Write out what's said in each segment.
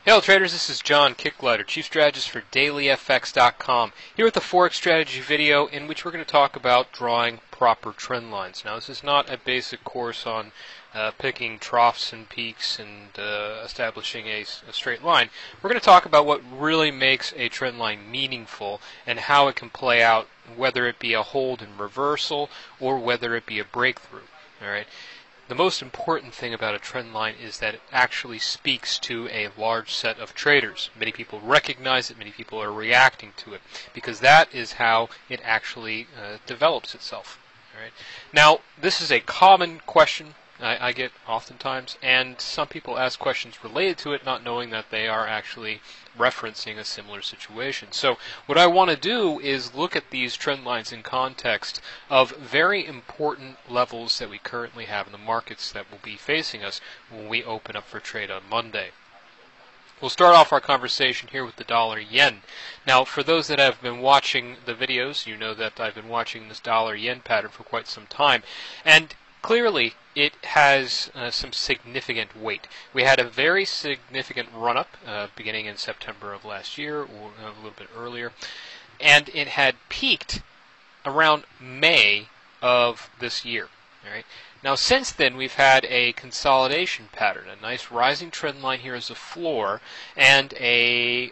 Hello traders, this is John Kicklighter, Chief Strategist for DailyFX.com, here with a Forex strategy video in which we're going to talk about drawing proper trend lines. Now this is not a basic course on picking troughs and peaks and establishing a straight line. We're going to talk about what really makes a trend line meaningful and how it can play out, whether it be a hold and reversal or whether it be a breakthrough. All right. The most important thing about a trend line is that it actually speaks to a large set of traders. Many people recognize it, many people are reacting to it, because that is how it actually develops itself. All right. Now, this is a common question I get oftentimes, and some people ask questions related to it, not knowing that they are actually referencing a similar situation. So what I want to do is look at these trend lines in context of very important levels that we currently have in the markets that will be facing us when we open up for trade on Monday. We'll start off our conversation here with the dollar-yen. Now, for those that have been watching the videos, you know that I've been watching this dollar-yen pattern for quite some time, and clearly, it has some significant weight. We had a very significant run-up beginning in September of last year, or a little bit earlier, and it had peaked around May of this year. All right. Now, since then, we've had a consolidation pattern, a nice rising trend line here as a floor, and a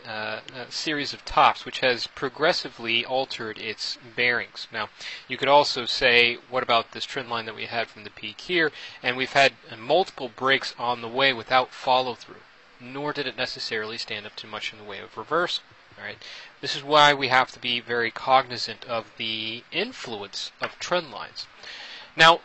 series of tops, which has progressively altered its bearings. Now, you could also say, what about this trend line that we had from the peak here? And we've had multiple breaks on the way without follow-through, nor did it necessarily stand up too much in the way of reversal. All right. This is why we have to be very cognizant of the influence of trend lines. Now,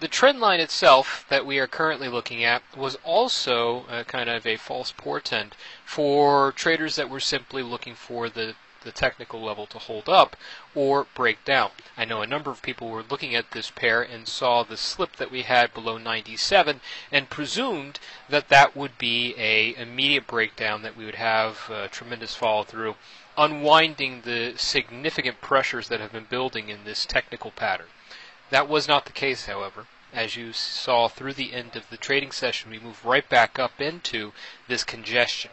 the trend line itself that we are currently looking at was also kind of a false portent for traders that were simply looking for the technical level to hold up or break down. I know a number of people were looking at this pair and saw the slip that we had below 97 and presumed that that would be an immediate breakdown, that we would have tremendous follow through, unwinding the significant pressures that have been building in this technical pattern. That was not the case, however. As you saw through the end of the trading session, we moved right back up into this congestion.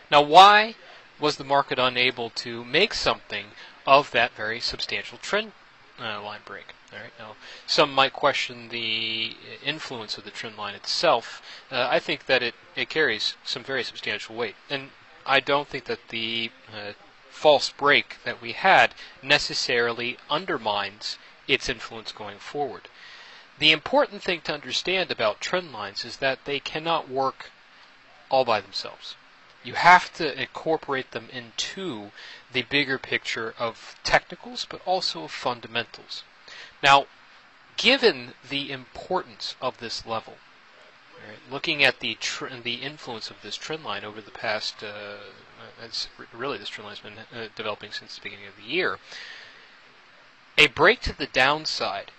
Now, why was the market unable to make something of that very substantial trend line break? All right. Now, some might question the influence of the trend line itself. I think that it carries some very substantial weight, and I don't think that the false break that we had necessarily undermines its influence going forward. The important thing to understand about trend lines is that they cannot work all by themselves. You have to incorporate them into the bigger picture of technicals, but also of fundamentals. Now, given the importance of this level, right, looking at the influence of this trend line over the past, really this trend line has been developing since the beginning of the year, a break to the downside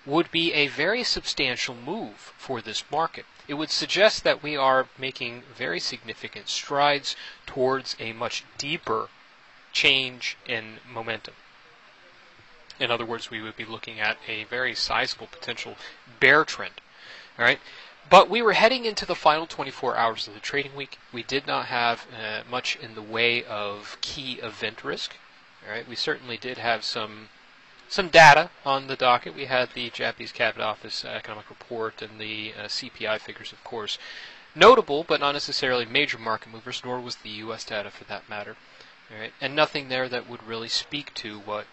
would be a very substantial move for this market. It would suggest that we are making very significant strides towards a much deeper change in momentum. In other words, we would be looking at a very sizable potential bear trend. All right? But we were heading into the final 24 hours of the trading week. We did not have much in the way of key event risk. All right? We certainly did have some data on the docket. We had the Japanese Cabinet Office economic report and the CPI figures, of course. Notable, but not necessarily major market movers, nor was the U.S. data for that matter. All right? And nothing there that would really speak to what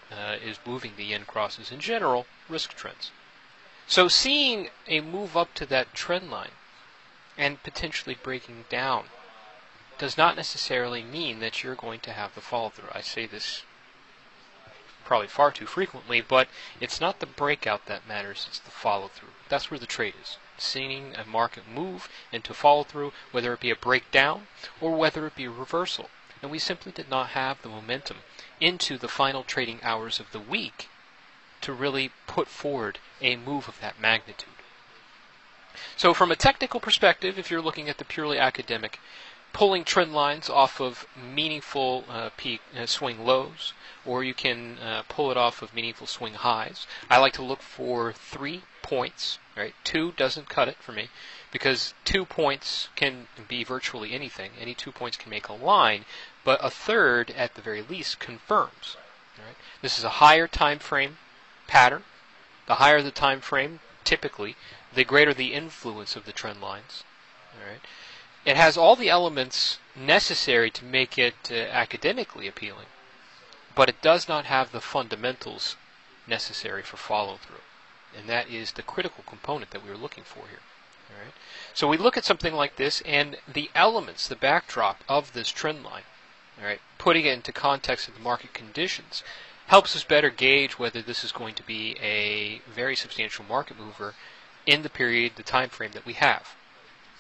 is moving the yen crosses in general, risk trends. So seeing a move up to that trend line and potentially breaking down does not necessarily mean that you're going to have the follow-through. I say this probably far too frequently, but it's not the breakout that matters, it's the follow-through. That's where the trade is. Seeing a market move into follow-through, whether it be a breakdown or whether it be a reversal. And we simply did not have the momentum into the final trading hours of the week to really put forward a move of that magnitude. So from a technical perspective, if you're looking at the purely academic, pulling trend lines off of meaningful peak swing lows, or you can pull it off of meaningful swing highs. I like to look for 3 points. Right? 2 doesn't cut it for me. because 2 points can be virtually anything. Any 2 points can make a line, but a third, at the very least, confirms. All right? This is a higher time frame pattern. The higher the time frame, typically, the greater the influence of the trend lines. All right? It has all the elements necessary to make it academically appealing, but it does not have the fundamentals necessary for follow-through. And that is the critical component that we were looking for here. All right? So we look at something like this, and the elements, the backdrop of this trend line, all right, putting it into context of the market conditions, helps us better gauge whether this is going to be a very substantial market mover in the period, the time frame that we have.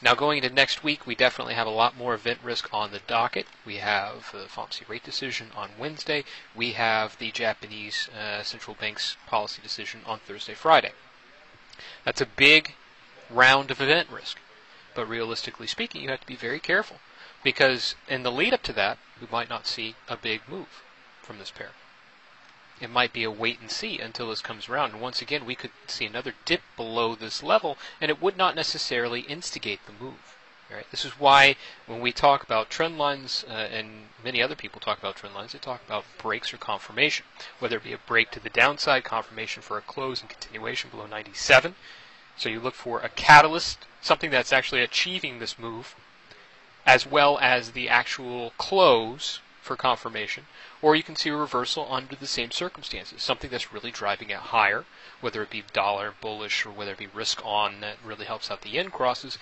Now, going into next week, we definitely have a lot more event risk on the docket. We have the FOMC rate decision on Wednesday. We have the Japanese central bank's policy decision on Thursday, Friday. That's a big round of event risk. But realistically speaking, you have to be very careful, because in the lead up to that, we might not see a big move from this pair. It might be a wait and see until this comes around. And once again, we could see another dip below this level, and it would not necessarily instigate the move. Right? This is why when we talk about trend lines, and many other people talk about trend lines, they talk about breaks or confirmation, whether it be a break to the downside, confirmation for a close and continuation below 97. So you look for a catalyst, something that's actually achieving this move, as well as the actual close for confirmation, or you can see a reversal under the same circumstances, something that's really driving it higher, whether it be dollar bullish or whether it be risk on that really helps out the yen crosses,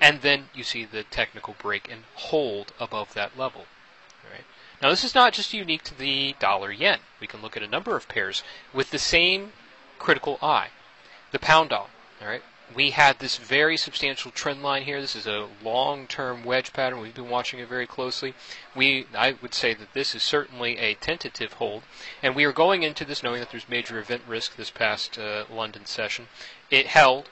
and then you see the technical break and hold above that level. All right? Now, this is not just unique to the dollar yen. We can look at a number of pairs with the same critical eye. The pound dollar. All right? We had this very substantial trend line here. This is a long-term wedge pattern. We've been watching it very closely. I would say that this is certainly a tentative hold, and we are going into this knowing that there's major event risk this past London session. It held,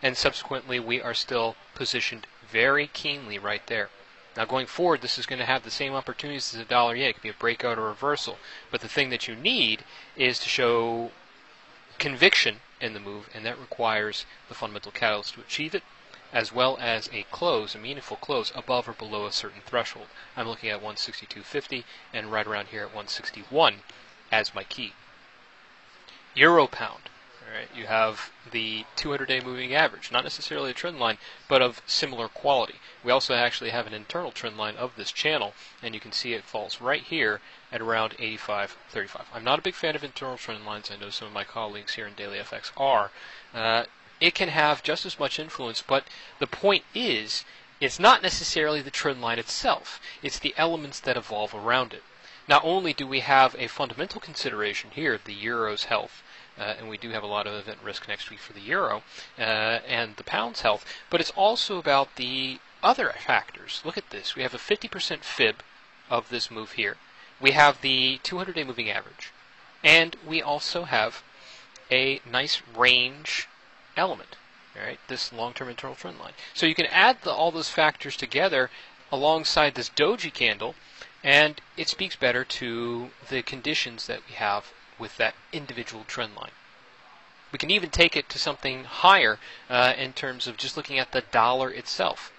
and subsequently we are still positioned very keenly right there. Now, going forward, this is going to have the same opportunities as the dollar yen. It could be a breakout or reversal, but the thing that you need is to show conviction in the move, and that requires the fundamental catalyst to achieve it, as well as a close, a meaningful close, above or below a certain threshold. I'm looking at 162.50 and right around here at 161 as my key. Euro pound. All right, you have the 200-day moving average, not necessarily a trend line, but of similar quality. We also actually have an internal trend line of this channel, and you can see it falls right here at around 85.35. I'm not a big fan of internal trend lines. I know some of my colleagues here in Daily FX are. It can have just as much influence, but the point is, it's not necessarily the trend line itself. It's the elements that evolve around it. Not only do we have a fundamental consideration here, the euro's health, and we do have a lot of event risk next week for the euro and the pound's health, but it's also about the other factors. Look at this. We have a 50% fib of this move here. We have the 200-day moving average, and we also have a nice range element, all right, this long-term internal trend line. So you can add all those factors together alongside this doji candle, and it speaks better to the conditions that we have with that individual trend line. We can even take it to something higher in terms of just looking at the dollar itself.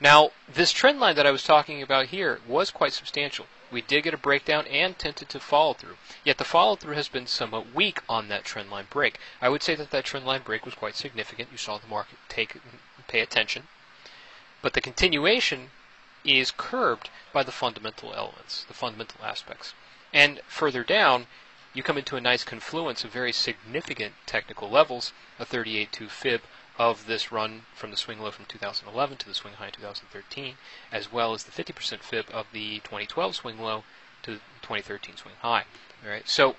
Now, this trend line that I was talking about here was quite substantial. We did get a breakdown and tentative follow-through, yet the follow-through has been somewhat weak on that trend line break. I would say that that trend line break was quite significant. You saw the market pay attention, but the continuation is curbed by the fundamental elements, the fundamental aspects. And further down, you come into a nice confluence of very significant technical levels, a 38.2 fib of this run from the swing low from 2011 to the swing high in 2013, as well as the 50% fib of the 2012 swing low to the 2013 swing high. All right, so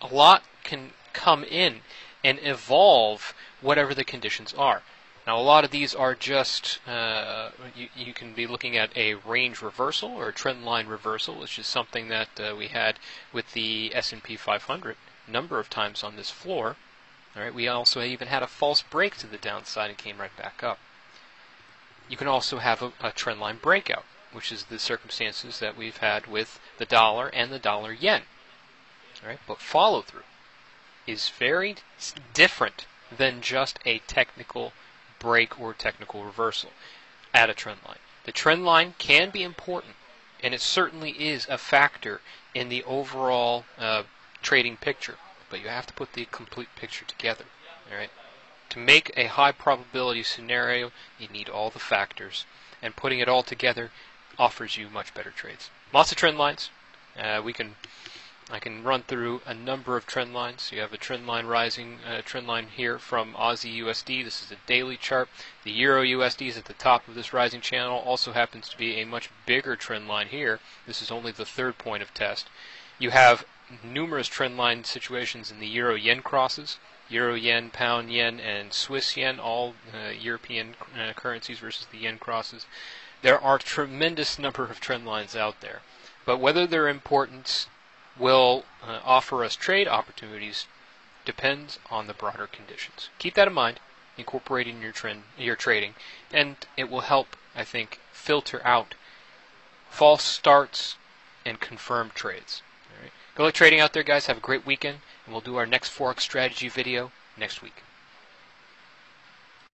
a lot can come in and evolve whatever the conditions are. Now, a lot of these are just, you can be looking at a range reversal or a trend line reversal, which is something that we had with the S&P 500 a number of times on this floor. All right, we also even had a false break to the downside and came right back up. You can also have a trend line breakout, which is the circumstances that we've had with the dollar and the dollar yen. All right, but follow through is very different than just a technical break or technical reversal at a trend line. The trend line can be important, and it certainly is a factor in the overall trading picture, but you have to put the complete picture together. All right? To make a high probability scenario, you need all the factors, and putting it all together offers you much better trades. Lots of trend lines. I can run through a number of trend lines. You have a trend line rising, trend line here from Aussie USD. This is a daily chart. The Euro USD is at the top of this rising channel. Also happens to be a much bigger trend line here. This is only the third point of test. You have numerous trend line situations in the Euro Yen crosses. Euro Yen, Pound Yen, and Swiss Yen, all European currencies versus the Yen crosses. There are a tremendous number of trend lines out there. But whether their importance will offer us trade opportunities depends on the broader conditions. Keep that in mind, incorporate in your trading, and it will help, I think, filter out false starts and confirmed trades. All right. Good luck trading out there, guys. Have a great weekend, and we'll do our next Forex strategy video next week.